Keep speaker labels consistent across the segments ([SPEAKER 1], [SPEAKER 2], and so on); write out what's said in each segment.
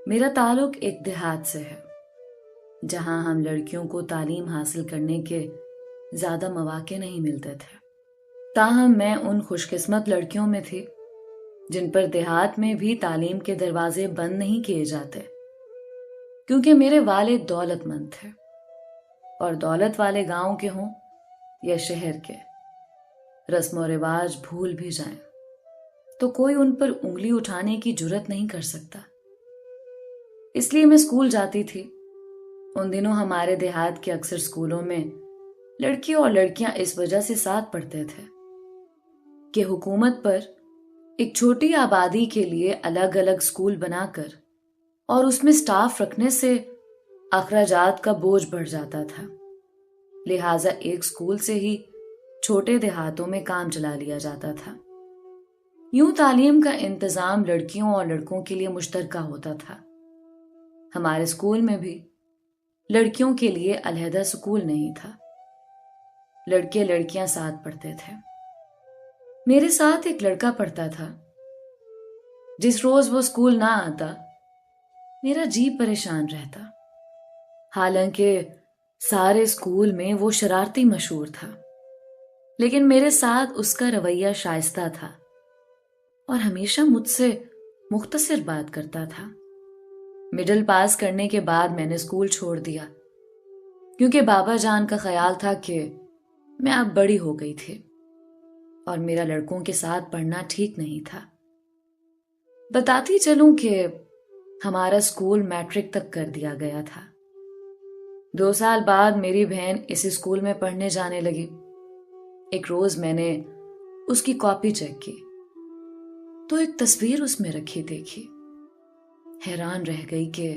[SPEAKER 1] میرا تعلق ایک دیہات سے ہے جہاں ہم لڑکیوں کو تعلیم حاصل کرنے کے زیادہ مواقع نہیں ملتے تھے۔ تاہم میں ان خوش قسمت لڑکیوں میں تھی جن پر دیہات میں بھی تعلیم کے دروازے بند نہیں کیے جاتے، کیونکہ میرے والد دولت مند تھے، اور دولت والے گاؤں کے ہوں یا شہر کے، رسم و رواج بھول بھی جائیں تو کوئی ان پر انگلی اٹھانے کی جرت نہیں کر سکتا۔ اس لیے میں اسکول جاتی تھی۔ ان دنوں ہمارے دیہات کے اکثر اسکولوں میں لڑکے اور لڑکیاں اس وجہ سے ساتھ پڑھتے تھے کہ حکومت پر ایک چھوٹی آبادی کے لیے الگ الگ اسکول بنا کر اور اس میں سٹاف رکھنے سے اخراجات کا بوجھ بڑھ جاتا تھا، لہٰذا ایک اسکول سے ہی چھوٹے دیہاتوں میں کام چلا لیا جاتا تھا۔ یوں تعلیم کا انتظام لڑکیوں اور لڑکوں کے لیے مشترکہ ہوتا تھا۔ ہمارے اسکول میں بھی لڑکیوں کے لیے علیحدہ سکول نہیں تھا، لڑکے لڑکیاں ساتھ پڑھتے تھے۔ میرے ساتھ ایک لڑکا پڑھتا تھا۔ جس روز وہ اسکول نہ آتا میرا جی پریشان رہتا، حالانکہ سارے اسکول میں وہ شرارتی مشہور تھا، لیکن میرے ساتھ اس کا رویہ شائستہ تھا اور ہمیشہ مجھ سے مختصر بات کرتا تھا۔ مڈل پاس کرنے کے بعد میں نے اسکول چھوڑ دیا، کیونکہ بابا جان کا خیال تھا کہ میں اب بڑی ہو گئی تھی اور میرا لڑکوں کے ساتھ پڑھنا ٹھیک نہیں تھا۔ بتاتی چلوں کہ ہمارا اسکول میٹرک تک کر دیا گیا تھا۔ 2 سال بعد میری بہن اس اسکول میں پڑھنے جانے لگی۔ ایک روز میں نے اس کی کاپی چیک کی تو ایک تصویر اس میں رکھی دیکھی۔ حیران رہ گئی کہ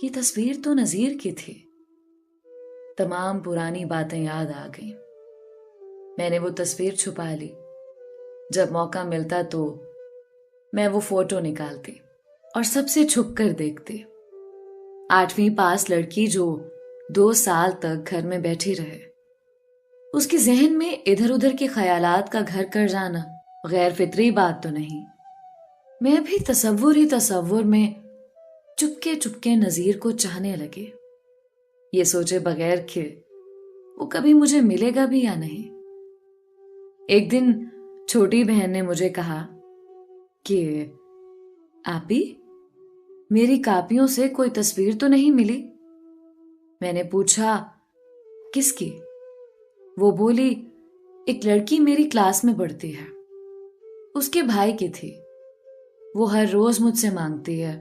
[SPEAKER 1] یہ تصویر تو نذیر کی تھی۔ تمام پرانی باتیں یاد آ گئیں۔ میں نے وہ تصویر چھپا لی۔ جب موقع ملتا تو میں وہ فوٹو نکالتی اور سب سے چھپ کر دیکھتی۔ 8ویں پاس لڑکی جو 2 سال تک گھر میں بیٹھی رہے، اس کے ذہن میں ادھر ادھر کے خیالات کا گھر کر جانا غیر فطری بات تو نہیں۔ میں بھی تصور میں چپکے نذیر کو چاہنے لگے، یہ سوچے بغیر کہ وہ کبھی مجھے ملے گا بھی یا نہیں۔ ایک دن چھوٹی بہن نے مجھے کہا کہ آپی، میری کاپیوں سے کوئی تصویر تو نہیں ملی؟ میں نے پوچھا کس کی؟ وہ بولی ایک لڑکی میری کلاس میں پڑھتی ہے، اس کے بھائی کی تھی، وہ ہر روز مجھ سے مانگتی ہے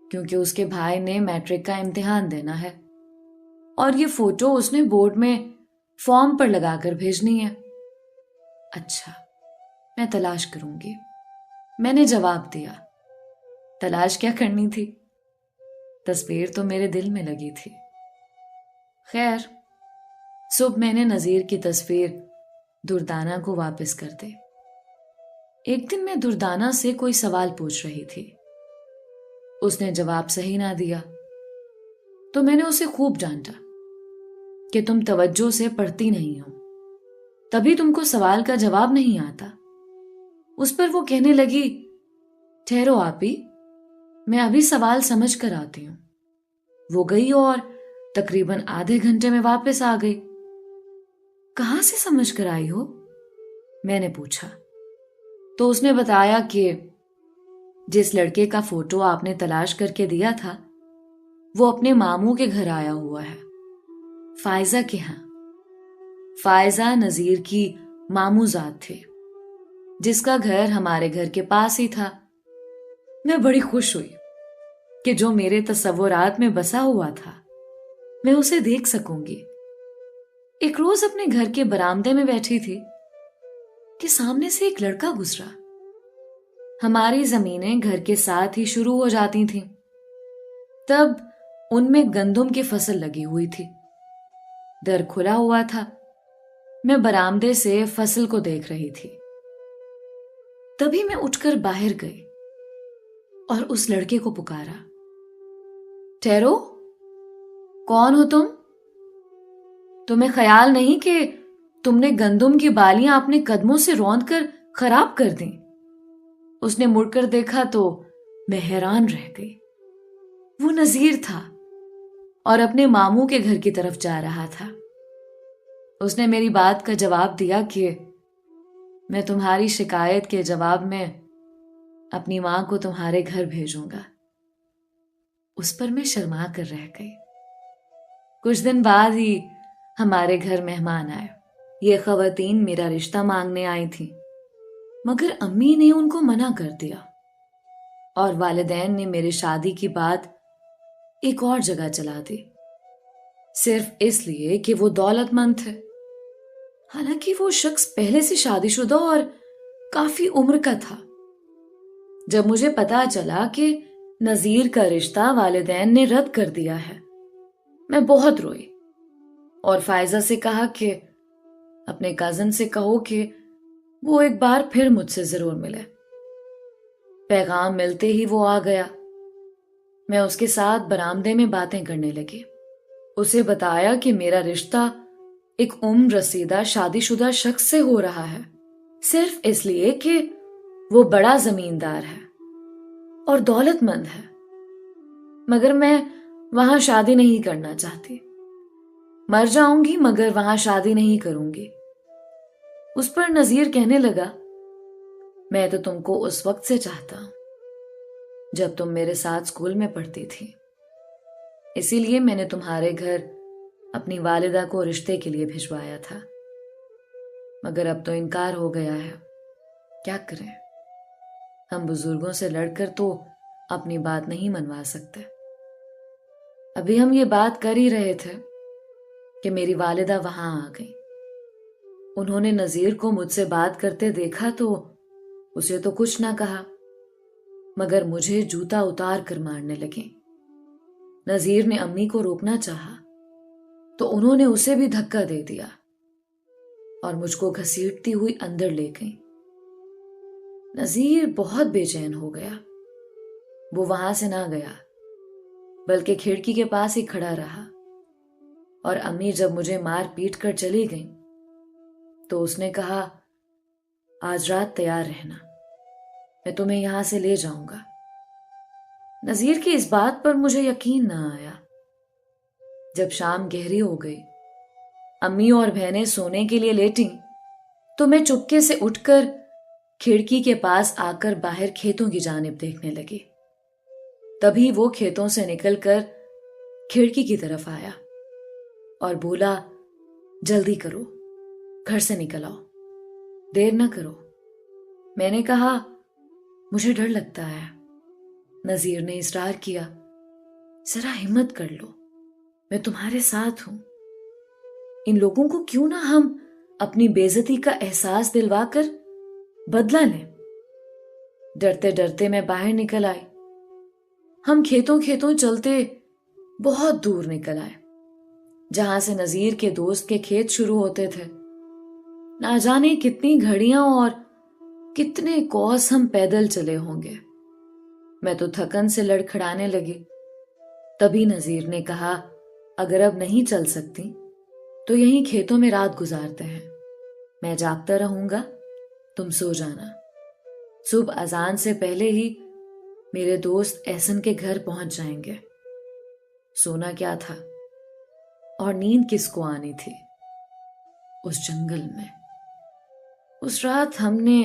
[SPEAKER 1] کیونکہ اس کے بھائی نے میٹرک کا امتحان دینا ہے اور یہ فوٹو اس نے بورڈ میں فارم پر لگا کر بھیجنی ہے۔ اچھا، میں تلاش کروں گی، میں نے جواب دیا۔ تلاش کیا کرنی تھی، تصویر تو میرے دل میں لگی تھی۔ خیر، صبح میں نے نذیر کی تصویر دردانہ کو واپس کر دی۔ ایک دن میں دردانہ سے کوئی سوال پوچھ رہی تھی، اس نے جواب صحیح نہ دیا تو میں نے اسے خوب ڈانٹا کہ تم توجہ سے پڑھتی نہیں ہو، تبھی تم کو سوال کا جواب نہیں آتا۔ اس پر وہ کہنے لگی، ٹھہرو آپی، میں ابھی سوال سمجھ کر آتی ہوں۔ وہ گئی اور تقریباً آدھے گھنٹے میں واپس آ گئی۔ کہاں سے سمجھ کر آئی ہو؟ میں نے پوچھا تو اس نے بتایا کہ جس لڑکے کا فوٹو آپ نے تلاش کر کے دیا تھا وہ اپنے ماموں کے گھر آیا ہوا ہے، فائزہ کے ہاں۔ فائزہ نذیر کی ماموں ذات تھے، جس کا گھر ہمارے گھر کے پاس ہی تھا۔ میں بڑی خوش ہوئی کہ جو میرے تصورات میں بسا ہوا تھا میں اسے دیکھ سکوں گی۔ ایک روز اپنے گھر کے برآمدے میں بیٹھی تھی کہ سامنے سے ایک لڑکا گزرا۔ ہماری زمینیں گھر کے ساتھ ہی شروع ہو جاتی تھیں، تب ان میں گندم کی فصل لگی ہوئی تھی۔ در کھلا ہوا تھا، میں برآمدے سے فصل کو دیکھ رہی تھی۔ تبھی میں اٹھ کر باہر گئی اور اس لڑکے کو پکارا، ٹھہرو، کون ہو تم؟ تمہیں خیال نہیں کہ تم نے گندم کی بالیاں اپنے قدموں سے روند کر خراب کر دیں؟ اس نے مڑ کر دیکھا تو میں حیران رہ گئی۔ وہ نذیر تھا اور اپنے ماموں کے گھر کی طرف جا رہا تھا۔ اس نے میری بات کا جواب دیا کہ میں تمہاری شکایت کے جواب میں اپنی ماں کو تمہارے گھر بھیجوں گا۔ اس پر میں شرما کر رہ گئی۔ کچھ دن بعد ہی ہمارے گھر مہمان آئے۔ یہ خواتین میرا رشتہ مانگنے آئی تھیں، مگر امی نے ان کو منع کر دیا اور والدین نے میری شادی کی بات ایک اور جگہ چلا دی، صرف اس لیے کہ وہ دولت مند تھے، حالانکہ وہ شخص پہلے سے شادی شدہ اور کافی عمر کا تھا۔ جب مجھے پتا چلا کہ نذیر کا رشتہ والدین نے رد کر دیا ہے، میں بہت روئی اور فائزہ سے کہا کہ اپنے کزن سے کہو کہ وہ ایک بار پھر مجھ سے ضرور ملے۔ پیغام ملتے ہی وہ آ گیا۔ میں اس کے ساتھ برآمدے میں باتیں کرنے لگی۔ اسے بتایا کہ میرا رشتہ ایک عمر رسیدہ شادی شدہ شخص سے ہو رہا ہے، صرف اس لیے کہ وہ بڑا زمیندار ہے اور دولت مند ہے، مگر میں وہاں شادی نہیں کرنا چاہتی۔ مر جاؤں گی مگر وہاں شادی نہیں کروں گی۔ اس پر نذیر کہنے لگا، میں تو تم کو اس وقت سے چاہتا ہوں جب تم میرے ساتھ اسکول میں پڑھتی تھی، اسی لیے میں نے تمہارے گھر اپنی والدہ کو رشتے کے لیے بھجوایا تھا، مگر اب تو انکار ہو گیا ہے۔ کیا کریں؟ ہم بزرگوں سے لڑ کر تو اپنی بات نہیں منوا سکتے۔ ابھی ہم یہ بات کر ہی رہے تھے کہ میری والدہ وہاں آ گئی۔ انہوں نے نذیر کو مجھ سے بات کرتے دیکھا تو اسے تو کچھ نہ کہا، مگر مجھے جوتا اتار کر مارنے لگے۔ نذیر نے امی کو روکنا چاہا تو انہوں نے اسے بھی دھکا دے دیا اور مجھ کو گھسیٹتی ہوئی اندر لے گئی۔ نذیر بہت بے چین ہو گیا۔ وہ وہاں سے نہ گیا بلکہ کھڑکی کے پاس ہی کھڑا رہا، اور امی جب مجھے مار پیٹ کر چلی گئیں تو اس نے کہا، آج رات تیار رہنا، میں تمہیں یہاں سے لے جاؤں گا۔ نذیر کی اس بات پر مجھے یقین نہ آیا۔ جب شام گہری ہو گئی، امی اور بہنیں سونے کے لیے لیٹیں تو میں چپکے سے اٹھ کر کھڑکی کے پاس آ کر باہر کھیتوں کی جانب دیکھنے لگی۔ تبھی وہ کھیتوں سے نکل کر کھڑکی کی طرف آیا اور بولا، جلدی کرو، گھر سے نکل آؤ، دیر نہ کرو۔ میں نے کہا، مجھے ڈر لگتا ہے۔ نذیر نے اصرار کیا، ذرا ہمت کر لو، میں تمہارے ساتھ ہوں۔ ان لوگوں کو کیوں نہ ہم اپنی بے عزتی کا احساس دلوا کر بدلہ لیں۔ ڈرتے ڈرتے میں باہر نکل آئی۔ ہم کھیتوں چلتے بہت دور نکل آئے، جہاں سے نذیر کے دوست کے کھیت شروع ہوتے تھے۔ نہ جانے کتنی گھڑیاں اور کتنے کوس ہم پیدل چلے ہوں گے۔ میں تو تھکن سے لڑکھڑانے لگی۔ تبھی نذیر نے کہا، اگر اب نہیں چل سکتی تو یہیں کھیتوں میں رات گزارتے ہیں، میں جاگتا رہوں گا، تم سو جانا۔ صبح اذان سے پہلے ہی میرے دوست احسن کے گھر پہنچ جائیں گے۔ سونا کیا تھا اور نیند کس کو آنی تھی اس جنگل میں۔ اس رات ہم نے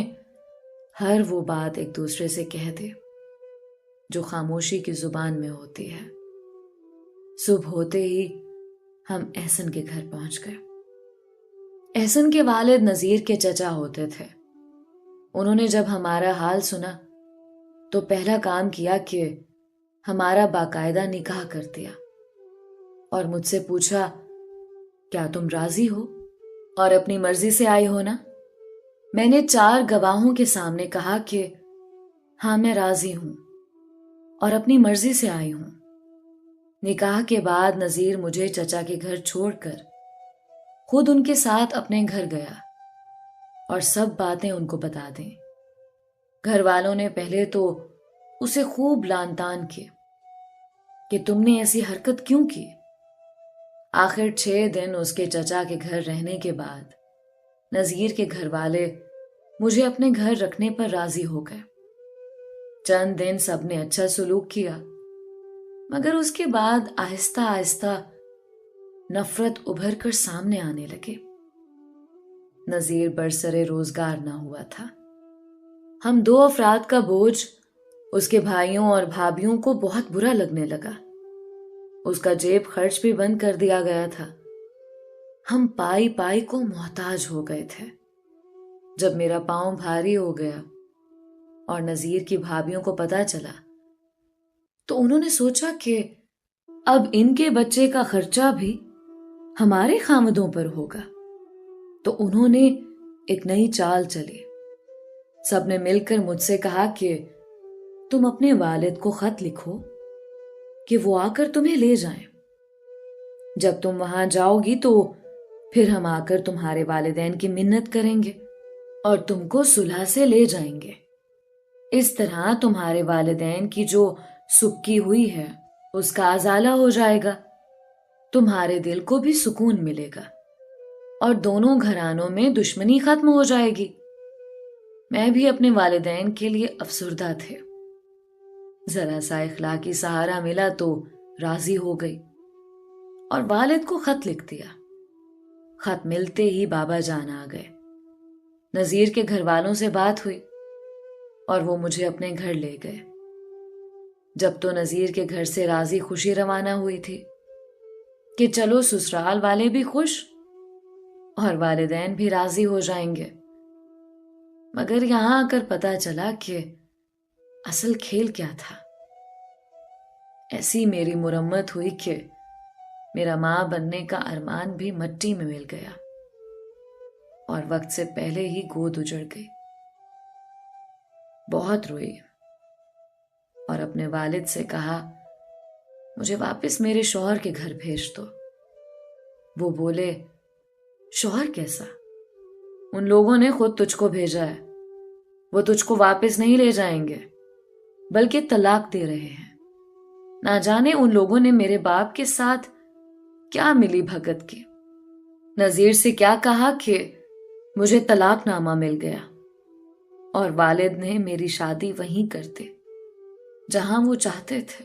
[SPEAKER 1] ہر وہ بات ایک دوسرے سے کہہ دی جو خاموشی کی زبان میں ہوتی ہے۔ صبح ہوتے ہی ہم احسن کے گھر پہنچ گئے۔ احسن کے والد نذیر کے چچا ہوتے تھے۔ انہوں نے جب ہمارا حال سنا تو پہلا کام کیا کہ ہمارا باقاعدہ نکاح کر دیا اور مجھ سے پوچھا، کیا تم راضی ہو اور اپنی مرضی سے آئی ہو نا؟ میں نے 4 گواہوں کے سامنے کہا کہ ہاں، میں راضی ہوں اور اپنی مرضی سے آئی ہوں۔ نکاح کے بعد نذیر مجھے چچا کے گھر چھوڑ کر خود ان کے ساتھ اپنے گھر گیا اور سب باتیں ان کو بتا دیں۔ گھر والوں نے پہلے تو اسے خوب لان تان کی کہ تم نے ایسی حرکت کیوں کی۔ آخر 6 دن اس کے چچا کے گھر رہنے کے بعد نذیر کے گھر والے مجھے اپنے گھر رکھنے پر راضی ہو گئے۔ چند دن سب نے اچھا سلوک کیا، مگر اس کے بعد آہستہ آہستہ نفرت ابھر کر سامنے آنے لگے۔ نذیر برسرے روزگار نہ ہوا تھا۔ ہم 2 افراد کا بوجھ اس کے بھائیوں اور بھابھیوں کو بہت برا لگنے لگا۔ اس کا جیب خرچ بھی بند کر دیا گیا تھا۔ ہم پائی پائی کو محتاج ہو گئے تھے۔ جب میرا پاؤں بھاری ہو گیا اور نذیر کی بھابھیوں کو پتہ چلا تو انہوں نے سوچا کہ اب ان کے بچے کا خرچہ بھی ہمارے خامدوں پر ہوگا، تو انہوں نے ایک نئی چال چلی۔ سب نے مل کر مجھ سے کہا کہ تم اپنے والد کو خط لکھو کہ وہ آ کر تمہیں لے جائیں۔ جب تم وہاں جاؤ گی تو پھر ہم آ کر تمہارے والدین کی منت کریں گے اور تم کو صلح سے لے جائیں گے۔ اس طرح تمہارے والدین کی جو سکی ہوئی ہے اس کا ازالہ ہو جائے گا، تمہارے دل کو بھی سکون ملے گا اور دونوں گھرانوں میں دشمنی ختم ہو جائے گی۔ میں بھی اپنے والدین کے لیے افسردہ تھے۔ ذرا سا اخلاقی سہارا ملا تو راضی ہو گئی اور والد کو خط لکھ دیا۔ خط ملتے ہی بابا جان آ گئے۔ نذیر کے گھر والوں سے بات ہوئی اور وہ مجھے اپنے گھر لے گئے۔ جب تو نذیر کے گھر سے راضی خوشی روانہ ہوئی تھی کہ چلو سسرال والے بھی خوش اور والدین بھی راضی ہو جائیں گے، مگر یہاں آ کر پتہ چلا کہ اصل کھیل کیا تھا۔ ایسی میری مرمت ہوئی کہ میرا ماں بننے کا ارمان بھی مٹی میں مل گیا اور وقت سے پہلے ہی گود اجڑ گئی۔ بہت روئی اور اپنے والد سے کہا مجھے واپس میرے شوہر کے گھر بھیج دو۔ وہ بولے شوہر کیسا؟ ان لوگوں نے خود تجھ کو بھیجا ہے، وہ تجھ کو واپس نہیں لے جائیں گے بلکہ طلاق دے رہے ہیں۔ نہ جانے ان لوگوں نے میرے باپ کے ساتھ کیا ملی بھگت کی۔ نذیر سے کیا کہا کہ مجھے طلاق نامہ مل گیا اور والد نے میری شادی وہیں کر دی جہاں وہ چاہتے تھے،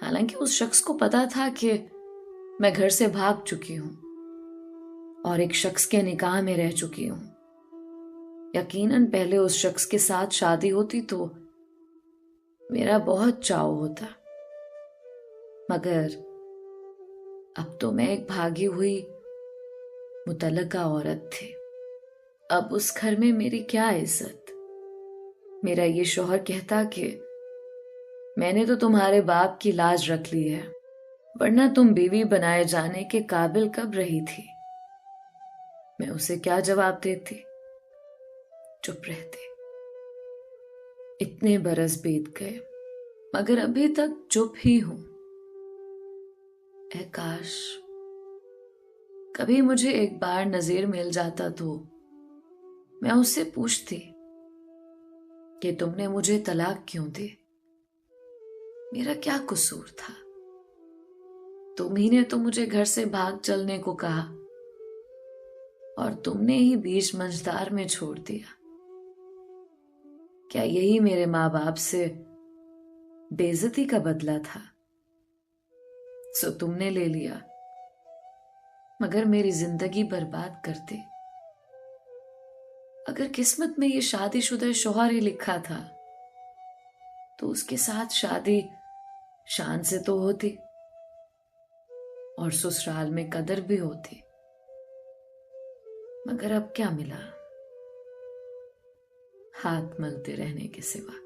[SPEAKER 1] حالانکہ اس شخص کو پتا تھا کہ میں گھر سے بھاگ چکی ہوں اور ایک شخص کے نکاح میں رہ چکی ہوں۔ یقیناً پہلے اس شخص کے ساتھ شادی ہوتی تو میرا بہت چاؤ ہوتا، مگر اب تو میں ایک بھاگی ہوئی مطلقہ عورت تھی۔ اب اس گھر میں میری کیا عزت؟ میرا یہ شوہر کہتا کہ میں نے تو تمہارے باپ کی لاج رکھ لی ہے، ورنہ تم بیوی بنائے جانے کے قابل کب رہی تھی؟ میں اسے کیا جواب دیتی؟ چپ رہتے۔ اتنے برس بیت گئے مگر ابھی تک چپ ہی ہوں۔ اے کاش کبھی مجھے ایک بار نذیر مل جاتا تو میں اس سے پوچھتی کہ تم نے مجھے طلاق کیوں دی؟ میرا کیا قصور تھا؟ تم ہی نے تو مجھے گھر سے بھاگ چلنے کو کہا اور تم نے ہی بیچ منجدار میں چھوڑ دیا۔ کیا یہی میرے ماں باپ سے بے عزتی کا بدلہ تھا؟ سو تم نے لے لیا مگر میری زندگی برباد کر دی۔ اگر قسمت میں یہ شادی شدہ شوہر ہی لکھا تھا تو اس کے ساتھ شادی شان سے تو ہوتی اور سسرال میں قدر بھی ہوتی، مگر اب کیا ملا؟ ہاتھ ملتے رہنے کے سوا۔